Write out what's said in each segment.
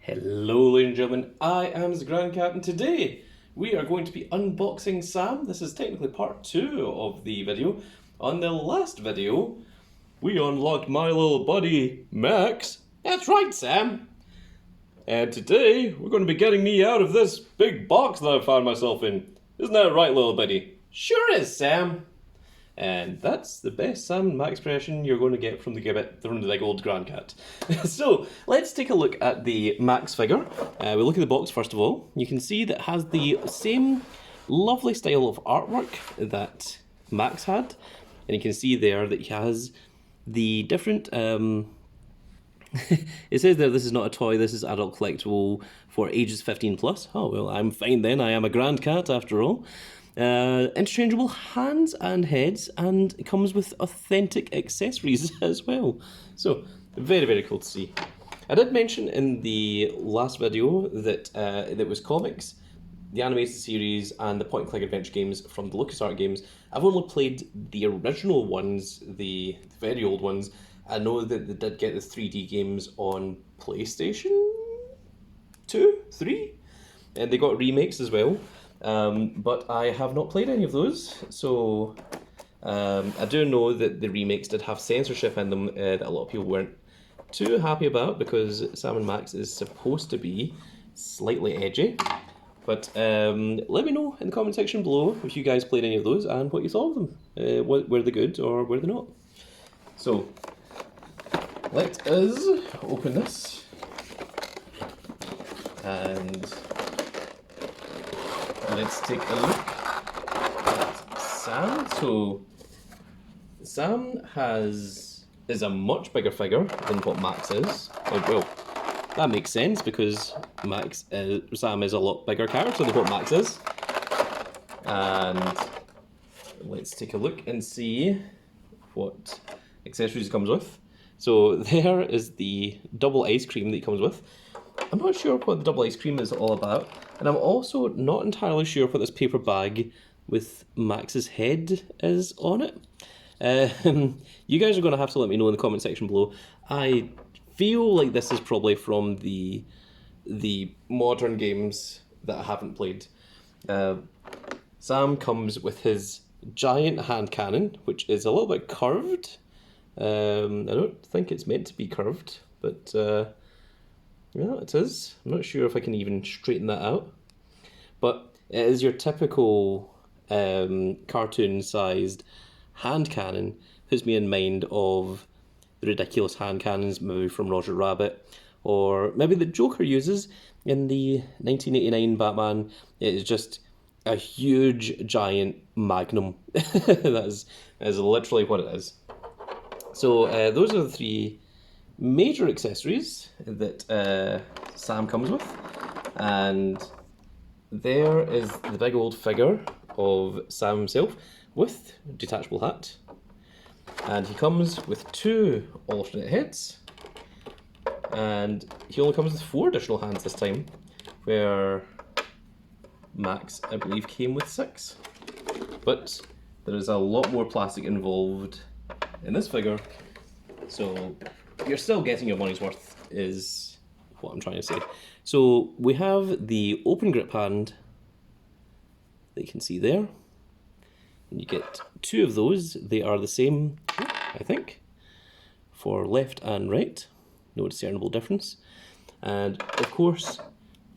Hello ladies and gentlemen, I am the Grand Captain. Today we are going to be unboxing Sam. This is technically part 2 of the video. On the last video, we unlocked my little buddy, Max. That's right, Sam. And today, we're going to be getting me out of this big box that I found myself in. Isn't that right, little buddy? Sure is, Sam. And that's the best Sam and Max expression you're going to get from the big old Grand Cat. So, let's take a look at the Max figure. We look at the box first of all. You can see that it has the same lovely style of artwork that Max had. And you can see there that he has the different... It says there this is not a toy, this is adult collectible for ages 15 plus. Oh, well, I'm fine then. I am a Grand Cat after all. Interchangeable hands and heads, and it comes with authentic accessories as well. So, very, very cool to see. I did mention in the last video that it was comics, the animated series, and the point-and-click adventure games from the LucasArts games. I've only played the original ones, the very old ones. I know that they did get the 3D games on PlayStation 2, 3, and they got remakes as well. But I have not played any of those, so I do know that the remakes did have censorship in them that a lot of people weren't too happy about, because Sam & Max is supposed to be slightly edgy. But let me know in the comment section below if you guys played any of those and what you thought of them. Were they good or were they not? So, let us open this. And let's take a look at Sam. So, Sam is a much bigger figure than what Max is. Well, that makes sense because Sam is a lot bigger character than what Max is. And let's take a look and see what accessories it comes with. So there is the double ice cream that it comes with. I'm not sure what the double ice cream is all about, and I'm also not entirely sure what this paper bag with Max's head is on it. You guys are going to have to let me know in the comment section below. I feel like this is probably from the modern games that I haven't played. Sam comes with his giant hand cannon, which is a little bit curved. I don't think it's meant to be curved, but yeah, it is. I'm not sure if I can even straighten that out. But it is your typical cartoon-sized hand cannon. Puts me in mind of the ridiculous hand cannons, maybe from Roger Rabbit, or maybe the Joker uses in the 1989 Batman. It is just a huge, giant magnum. That is literally what it is. So those are the three major accessories that Sam comes with, and there is the big old figure of Sam himself with detachable hat, and he comes with 2 alternate heads, and he only comes with 4 additional hands this time, where Max, I believe, came with 6. But there is a lot more plastic involved in this figure, so you're still getting your money's worth, is what I'm trying to say. So we have the open grip hand that you can see there, and you get 2 of those. They are the same, I think, for left and right, no discernible difference. And of course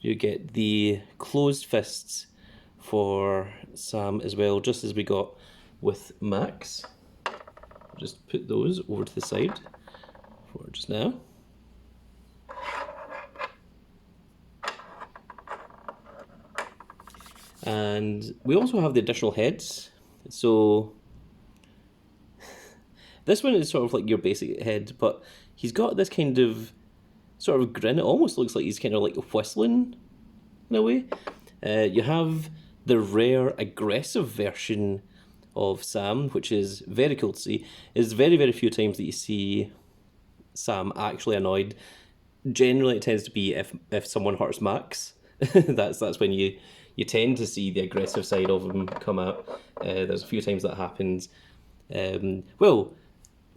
you get the closed fists for Sam as well, just as we got with Max. Just put those over to the side for just now. And we also have the additional heads. So this one is sort of like your basic head, but he's got this kind of sort of grin. It almost looks like he's kind of like whistling in a way. You have the rare aggressive version of Sam, which is very cool to see. It's very, very few times that you see Sam actually annoyed. Generally it tends to be if someone hurts Max. that's when you tend to see the aggressive side of him come out. There's a few times that happens. Well,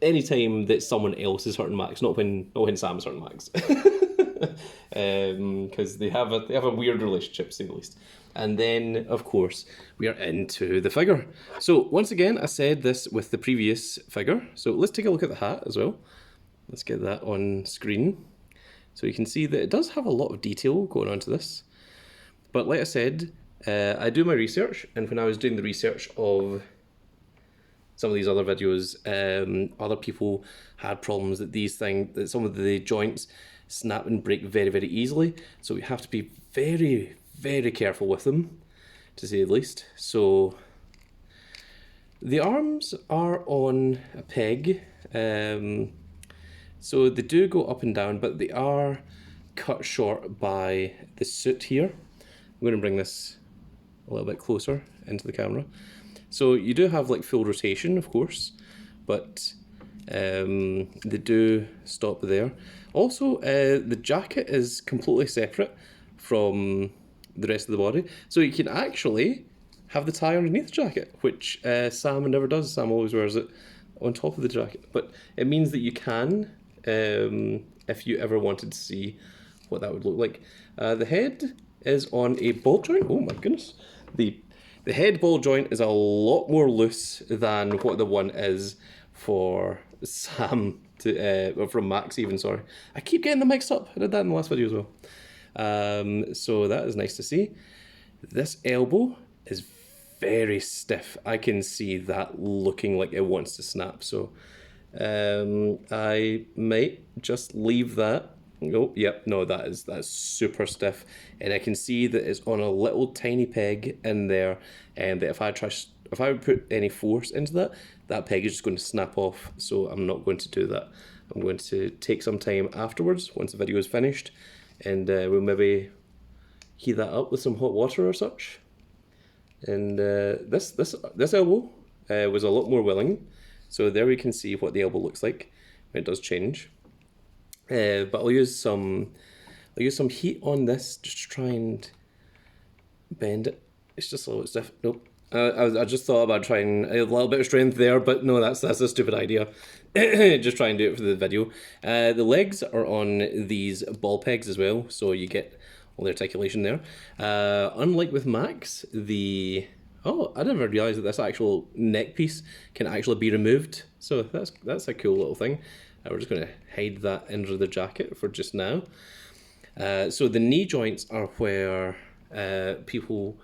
any time that someone else is hurting Max, not when Sam's hurting Max. because they have a weird relationship, to say the least. And then, of course, we are into the figure. So once again, I said this with the previous figure. So let's take a look at the hat as well. Let's get that on screen. So you can see that it does have a lot of detail going on to this. But like I said, I do my research, and when I was doing the research of some of these other videos, other people had problems that some of the joints snap and break very, very easily. So we have to be very, very careful with them, to say the least. So the arms are on a peg, so they do go up and down, but they are cut short by the soot here. I'm going to bring this a little bit closer into the camera. So you do have like full rotation, of course, but they do stop there. Also, the jacket is completely separate from the rest of the body, so you can actually have the tie underneath the jacket, which Sam never does. Sam always wears it on top of the jacket, but it means that you can, if you ever wanted to see what that would look like. The head is on a ball joint. Oh my goodness. The head ball joint is a lot more loose than what the one is for Sam, or from Max even, sorry. I keep getting them mixed up. I did that in the last video as well. So that is nice to see. This elbow is very stiff. I can see that looking like it wants to snap. So I might just leave that. Oh, yep, no, that's super stiff, and I can see that it's on a little tiny peg in there, and that if I would put any force into that peg is just going to snap off. So I'm not going to do that. I'm going to take some time afterwards once the video is finished, and we'll maybe heat that up with some hot water or such. And this elbow was a lot more willing, so there we can see what the elbow looks like when it does change. But I'll use some heat on this just to try and bend it. It's just a little stiff. Nope. I just thought about trying a little bit of strength there, but no, that's a stupid idea. Just try and do it for the video. The legs are on these ball pegs as well, so you get all the articulation there. Unlike with Max, I never realised that this actual neck piece can actually be removed. So that's a cool little thing. We're just going to hide that under the jacket for just now. So the knee joints are where people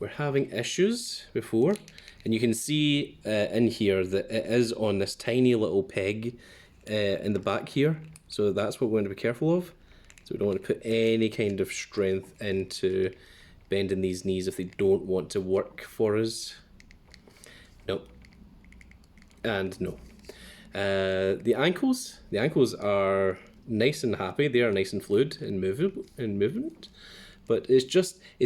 were having issues before. And you can see in here that it is on this tiny little peg in the back here. So that's what we're going to be careful of. So we don't want to put any kind of strength into bending these knees if they don't want to work for us. Nope. And no. The ankles are nice and happy. They are nice and fluid in movement, but it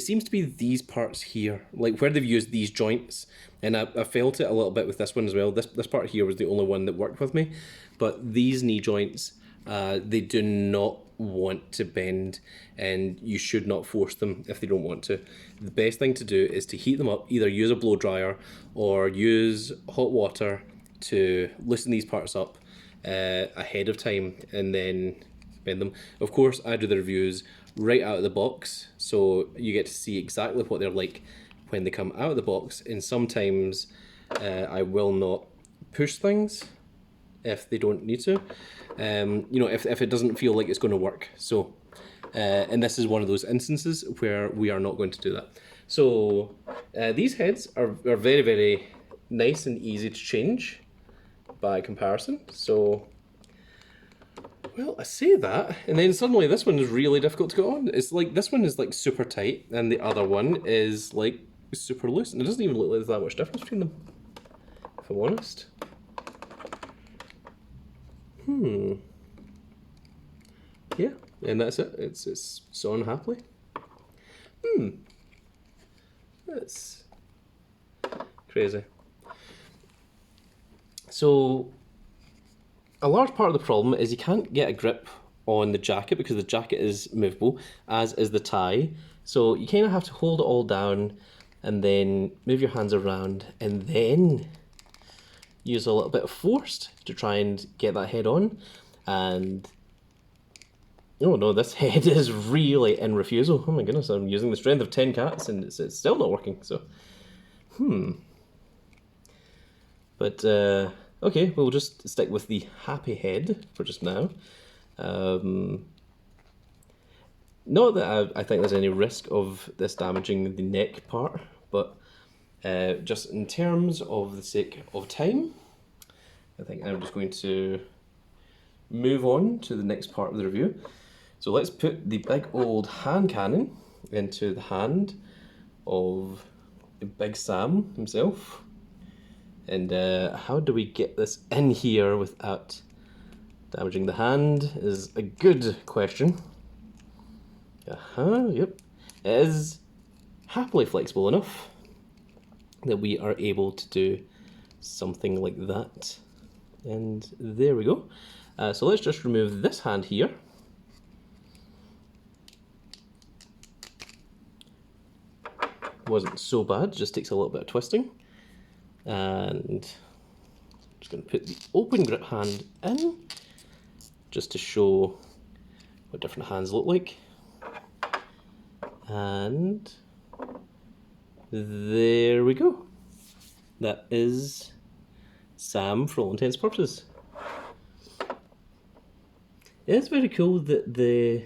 seems to be these parts here, like where they've used these joints, and I felt it a little bit with this one as well. This part here was the only one that worked with me, but these knee joints, they do not want to bend, and you should not force them if they don't want to. The best thing to do is to heat them up, either use a blow dryer or use hot water to loosen these parts up ahead of time and then bend them. Of course, I do the reviews right out of the box, so you get to see exactly what they're like when they come out of the box, and sometimes I will not push things if they don't need to, if it doesn't feel like it's going to work. So, and this is one of those instances where we are not going to do that. So these heads are very, very nice and easy to change by comparison. So, well, I say that, and then suddenly this one is really difficult to get on. It's like this one is like super tight, and the other one is like super loose, and it doesn't even look like there's that much difference between them, if I'm honest. Yeah, and that's it. It's sewn happily. That's crazy. So, a large part of the problem is you can't get a grip on the jacket because the jacket is movable, as is the tie. So you kind of have to hold it all down and then move your hands around and then use a little bit of force to try and get that head on. And Oh no, this head is really in refusal. Oh my goodness, I'm using the strength of 10 cats and it's still not working, so. But, okay, we'll just stick with the happy head for just now. Not that I think there's any risk of this damaging the neck part, but just in terms of the sake of time, I think I'm just going to move on to the next part of the review. So let's put the big old hand cannon into the hand of Big Sam himself. And how do we get this in here without damaging the hand is a good question. Yep. It is happily flexible enough that we are able to do something like that. And there we go. So let's just remove this hand here. Wasn't so bad, just takes a little bit of twisting. And I'm just going to put the open grip hand in, just to show what different hands look like. And there we go. That is Sam for all intents and purposes. It's very cool that the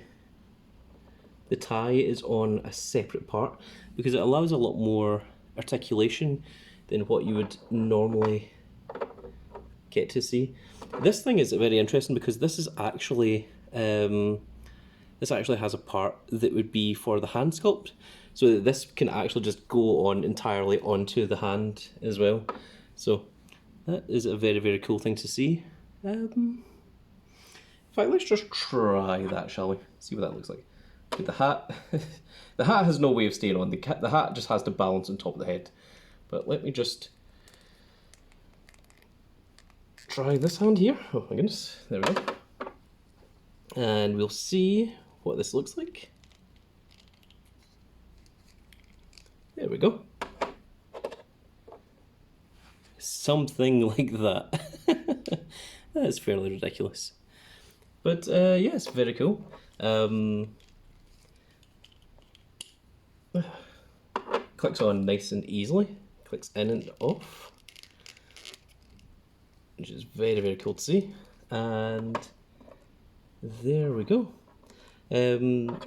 tie is on a separate part, because it allows a lot more articulation than what you would normally get to see. This thing is very interesting because this is actually has a part that would be for the hand sculpt, so that this can actually just go on entirely onto the hand as well. So that is a very, very cool thing to see. In fact, let's just try that, shall we? See what that looks like. With the hat, the hat has no way of staying on. The hat just has to balance on top of the head. But let me just try this hand here. Oh my goodness, there we go. And we'll see what this looks like. There we go. Something like that. That is fairly ridiculous. But yes, very cool. Clicks on nice and easily. Clicks in and off, which is very, very cool to see. And there we go.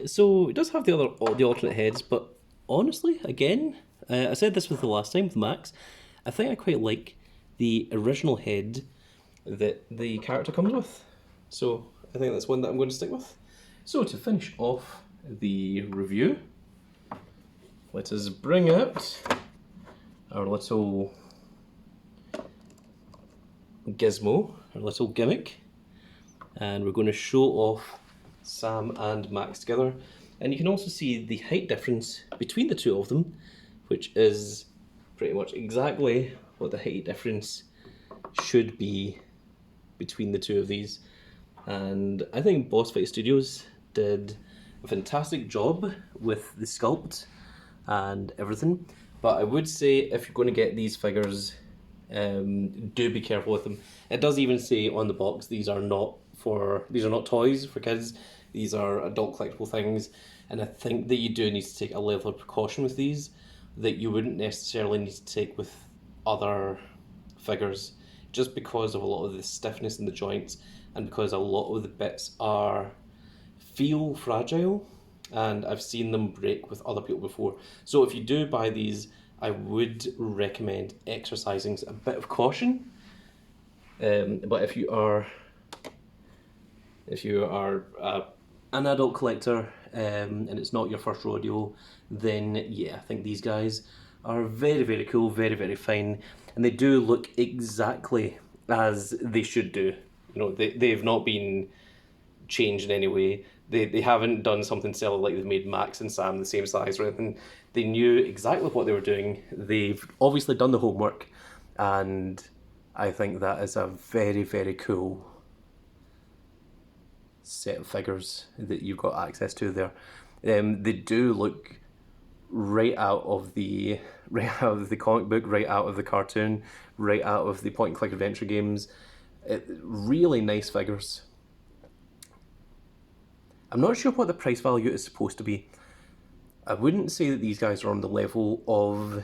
So it does have the alternate heads, but honestly, again, I said this with the last time with Max, I think I quite like the original head that the character comes with. So I think that's one that I'm going to stick with. So to finish off the review, let us bring out our little gizmo, our little gimmick, and we're going to show off Sam and Max together. And you can also see the height difference between the two of them, which is pretty much exactly what the height difference should be between the two of these. And I think Boss Fight Studios did a fantastic job with the sculpt and everything. But I would say if you're going to get these figures, do be careful with them. It does even say on the box these are not toys for kids. These are adult collectible things, and I think that you do need to take a level of precaution with these that you wouldn't necessarily need to take with other figures, just because of a lot of the stiffness in the joints and because a lot of the bits feel fragile, and I've seen them break with other people before. So if you do buy these, I would recommend exercising a bit of caution. But if you are an adult collector and it's not your first rodeo, then yeah, I think these guys are very, very cool, very, very fine, and they do look exactly as they should do. You know, they've not been changed in any way. They haven't done something silly like they've made Max and Sam the same size or anything. They knew exactly what they were doing. They've obviously done the homework, and I think that is a very, very cool set of figures that you've got access to there. They do look right out of the comic book, right out of the cartoon, right out of the point and click adventure games. Really nice figures. I'm not sure what the price value is supposed to be. I wouldn't say that these guys are on the level of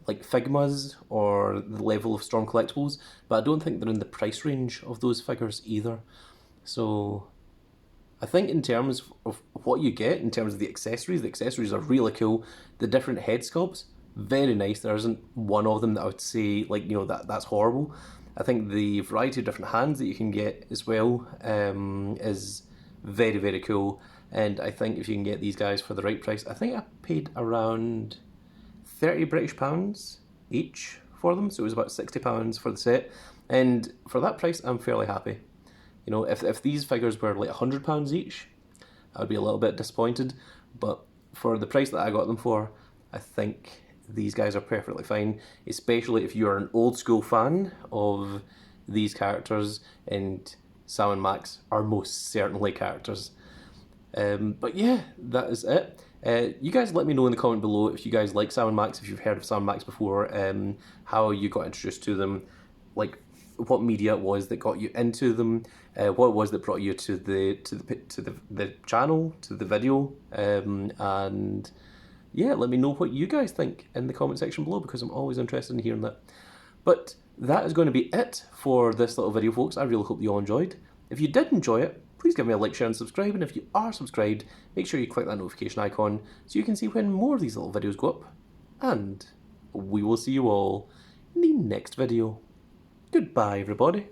like Figmas or the level of Storm Collectibles, but I don't think they're in the price range of those figures either. So I think in terms of what you get, in terms of the accessories are really cool. The different head sculpts, very nice. There isn't one of them that I would say like, you know, that's horrible. I think the variety of different hands that you can get as well is very, very cool. And I think if you can get these guys for the right price, I think I paid around £30 each for them, so it was about £60 for the set. And for that price, I'm fairly happy. You know, if these figures were like £100 each, I'd be a little bit disappointed. But for the price that I got them for, I think these guys are perfectly fine, especially if you're an old school fan of these characters, and Sam and Max are most certainly characters. But yeah, that is it. You guys let me know in the comment below if you guys like Sam and Max, if you've heard of Sam and Max before, how you got introduced to them, like what media it was that got you into them, what it was that brought you to the channel, to the video, and yeah, let me know what you guys think in the comment section below, because I'm always interested in hearing that. But that is going to be it for this little video, folks. I really hope you all enjoyed. If you did enjoy it, please give me a like, share and subscribe, and if you are subscribed, make sure you click that notification icon so you can see when more of these little videos go up. And we will see you all in the next video. Goodbye, everybody.